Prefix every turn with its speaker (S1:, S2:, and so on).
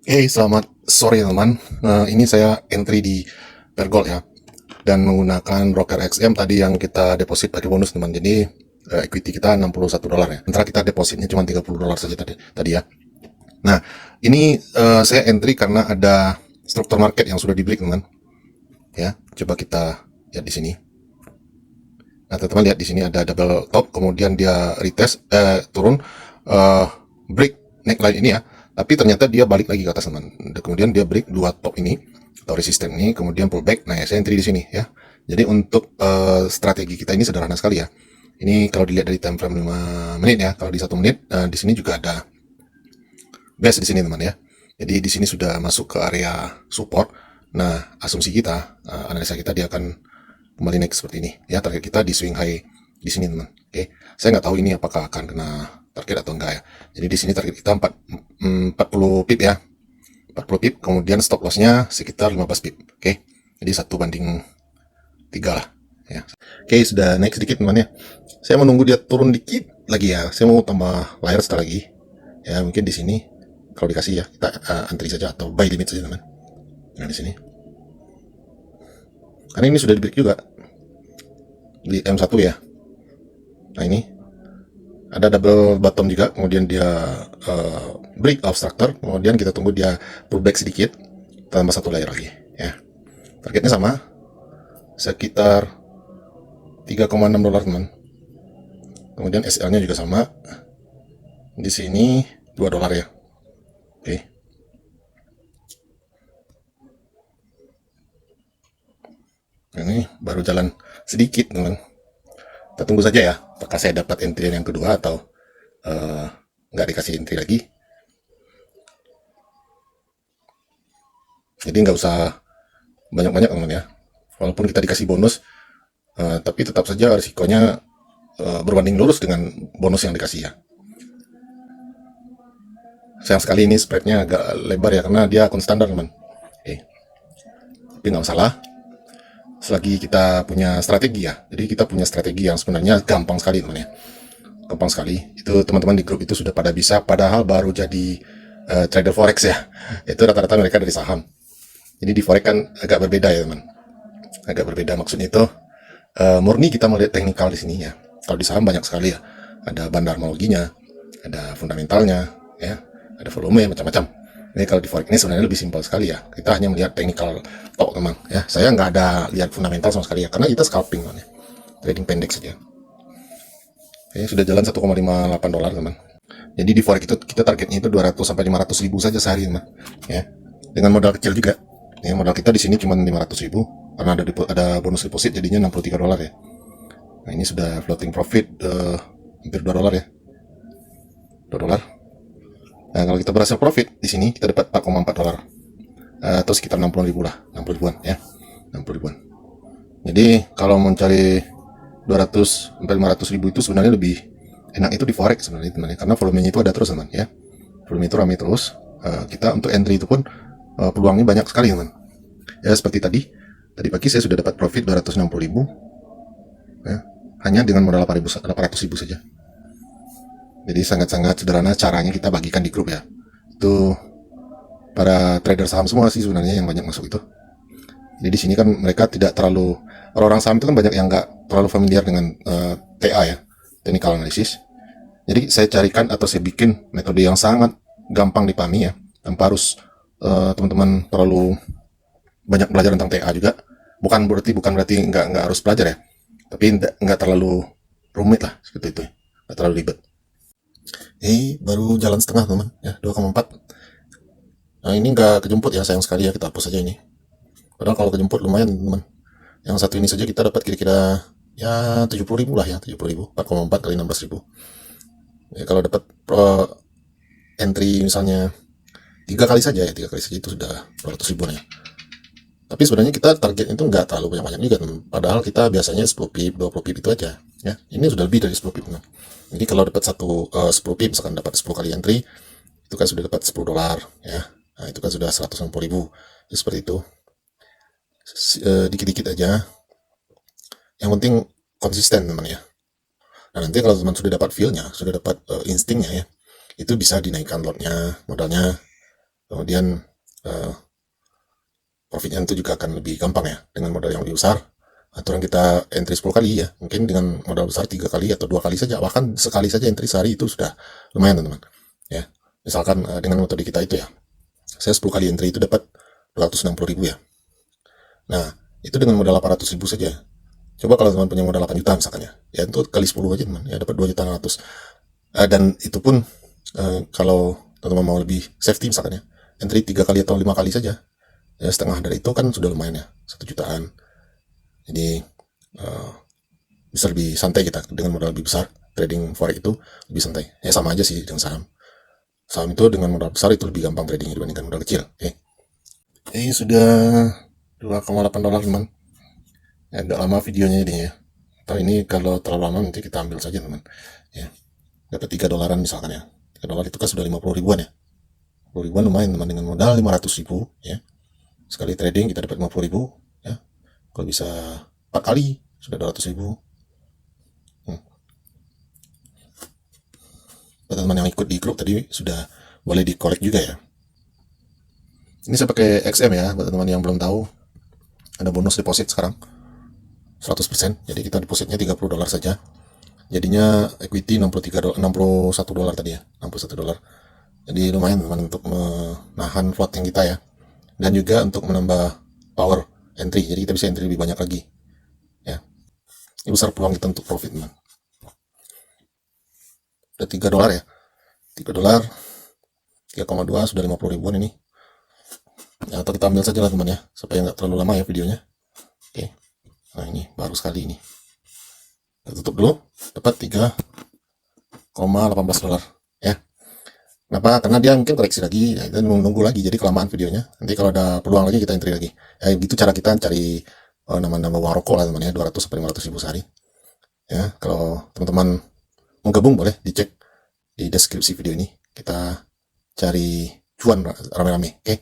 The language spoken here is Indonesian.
S1: Selamat sore teman. Ini saya entry di Pergold ya, dan menggunakan broker XM tadi yang kita deposit pakai bonus teman. Jadi equity kita $61 ya. Sementara kita depositnya cuma $30 saja tadi ya. Nah, ini saya entry karena ada struktur market yang sudah di-break teman. Ya, coba kita lihat di sini. Nah, teman-teman lihat di sini ada double top, kemudian dia retest turun, break neckline ini ya. Tapi ternyata dia balik lagi ke atas teman. Kemudian dia break dua top ini atau resisten ini, kemudian pullback. Nah, saya entry di sini ya. Jadi untuk strategi kita ini sederhana sekali ya. Ini kalau dilihat dari time frame 5 menit ya. Kalau di 1 menit di sini juga ada base di sini teman ya. Jadi di sini sudah masuk ke area support. Nah, asumsi kita, analisa kita dia akan kembali naik seperti ini ya. Target kita di swing high di sini teman. Oke, saya nggak tahu ini apakah akan kena target atau enggak ya. Jadi di sini target kita 40 pip ya, 40 pip, kemudian stop lossnya sekitar 15 pip. Oke, jadi 1/3 lah ya. Oke, sudah naik sedikit teman ya. Saya menunggu dia turun dikit lagi ya. Saya mau tambah layar setelah lagi ya. Mungkin di sini kalau dikasih ya kita antri saja atau buy limit saja teman. Nah di sini karena ini sudah di break juga di M1 ya. Nah ini ada double bottom juga, kemudian dia break of structure, kemudian kita tunggu dia pullback sedikit, tambah satu layer lagi ya. Targetnya sama, sekitar $3,6 teman. Kemudian SL-nya juga sama, di sini $2 ya. Oke. Ini baru jalan sedikit teman. Kita tunggu saja ya, apakah saya dapat entry yang kedua atau nggak dikasih entry lagi. Jadi nggak usah banyak-banyak teman ya. Walaupun kita dikasih bonus, tapi tetap saja risikonya berbanding lurus dengan bonus yang dikasih ya. Sayang sekali ini spreadnya agak lebar ya, karena dia akun standar teman. Oke. Tapi nggak masalah, selagi kita punya strategi ya. Jadi kita punya strategi yang sebenarnya gampang sekali teman ya. Gampang sekali. Itu teman-teman di grup itu sudah pada bisa, padahal baru jadi trader forex ya. Itu rata-rata mereka dari saham. Jadi di forex kan agak berbeda ya teman. Agak berbeda, maksudnya itu murni kita melihat teknikal di sini ya. Kalau di saham banyak sekali ya. Ada bandarmologinya, ada fundamentalnya, ya, ada volume macam-macam. Ini kalau di forex ini sebenarnya lebih simpel sekali ya. Kita hanya melihat teknikal tok teman ya. Saya nggak ada lihat fundamental sama sekali ya, karena kita scalping teman ya. Trading pendek saja. Oke, sudah jalan $1,58 teman. Jadi di forex itu kita targetnya itu 200 sampai 500 ribu saja sehari teman ya. Dengan modal kecil juga. Ya, modal kita di sini cuma 500 ribu karena ada bonus deposit jadinya $63 ya. Nah ini sudah floating profit hampir $2 ya. $2. Nah kalau kita berhasil profit di sini kita dapat $4,4 atau sekitar 60 ribu lah, 60 ribuan ya, 60 ribuan. Jadi kalau mencari 200 sampai 500 ribu itu sebenarnya lebih enak itu di forex sebenarnya teman, karena volumenya itu ada terus teman ya. Volume itu ramai terus. Kita untuk entry itu pun peluangnya banyak sekali teman. Ya seperti tadi pagi saya sudah dapat profit 260 ribu ya, hanya dengan modal 800 ribu saja. Jadi sangat-sangat sederhana caranya, kita bagikan di grup ya. Itu para trader saham semua sih sebenarnya yang banyak masuk itu. Jadi di sini kan mereka tidak terlalu, orang-orang saham itu kan banyak yang nggak terlalu familiar dengan TA ya, technical analysis. Jadi saya carikan atau saya bikin metode yang sangat gampang dipahami ya, tanpa harus teman-teman terlalu banyak belajar tentang TA juga. Bukan berarti nggak harus belajar ya, tapi nggak terlalu rumit lah seperti itu, nggak terlalu ribet. Baru jalan setengah teman ya, 2,4. Nah ini nggak kejemput ya, sayang sekali ya, kita hapus saja ini. Padahal kalau kejemput lumayan teman. Yang satu ini saja kita dapat kira-kira ya 70 ribu lah ya, 70 ribu, 4,4 kali 16 ribu. Ya, kalau dapat entry misalnya 3 kali saja ya, 3 kali saja itu sudah 200 ribuan ya. Tapi sebenarnya kita target itu nggak terlalu banyak-banyak juga teman. Padahal kita biasanya 10 pip, 20 pip itu aja ya. Ini sudah lebih dari 10 pip teman. Jadi kalau dapat 10 pip, misalkan dapat 10 kali entry, itu kan sudah dapat $10 ya. Nah itu kan sudah 160 ribu. Jadi seperti itu. Dikit-dikit aja. Yang penting konsisten teman ya. Nah nanti kalau teman sudah dapat feel-nya, sudah dapat instingnya ya, itu bisa dinaikkan lotnya, modalnya Kemudian profitnya itu juga akan lebih gampang ya, dengan modal yang lebih besar. Aturan kita entry 10 kali ya, mungkin dengan modal besar 3 kali atau 2 kali saja, bahkan sekali saja entry sehari itu sudah lumayan teman-teman ya. Misalkan dengan metode kita itu ya, saya 10 kali entry itu dapat 260.000 ya. Nah, itu dengan modal 800.000 saja. Coba kalau teman punya modal 8 juta misalkan ya itu kali 10 aja teman, ya dapat 2.600.000. Dan itu pun kalau teman-teman mau lebih safety misalkan ya, entry 3 kali atau 5 kali saja, ya setengah dari itu kan sudah lumayan ya, 1 jutaan. Jadi bisa lebih santai kita dengan modal lebih besar. Trading forex itu lebih santai ya, sama aja sih dengan saham itu dengan modal besar itu lebih gampang trading dibandingkan modal kecil. Oke. Sudah $2,8 teman ya, agak lama videonya ini ya, tapi ini kalau terlalu lama nanti kita ambil saja teman ya. Dapat $3 misalkan ya, $3 itu kan sudah 50 ribuan ya, 50 ribuan lumayan teman, dengan modal 500.000 ya. Sekali trading kita dapat 50 ribu ya, kalau bisa 4 kali sudah 200.000. Teman-teman yang ikut di grup tadi sudah boleh di-collect juga ya. Ini saya pakai XM ya, buat teman-teman yang belum tahu, ada bonus deposit sekarang 100%, jadi kita depositnya $30 saja, jadinya equity $61 tadi ya, $61. Jadi lumayan teman untuk menahan floating kita ya, dan juga untuk menambah power entry, jadi kita bisa entry lebih banyak lagi ya. Ini besar peluang kita untuk profit teman. Udah $3 ya, $3, 3,2 sudah 50 ribuan ini ya, atau kita ambil saja lah teman ya, supaya nggak terlalu lama ya videonya. Oke, nah ini baru sekali ini, kita tutup dulu, dapat $3,18 ya. Kenapa? Karena dia mungkin koreksi lagi ya, kita nunggu lagi, jadi kelamaan videonya. Nanti kalau ada peluang lagi kita entry lagi ya, gitu cara kita cari nama-nama uang rokok lah teman ya, 200-500 ribu sehari ya. Kalau teman-teman mau gabung boleh dicek di deskripsi video ini, kita cari cuan rame-rame. Oke.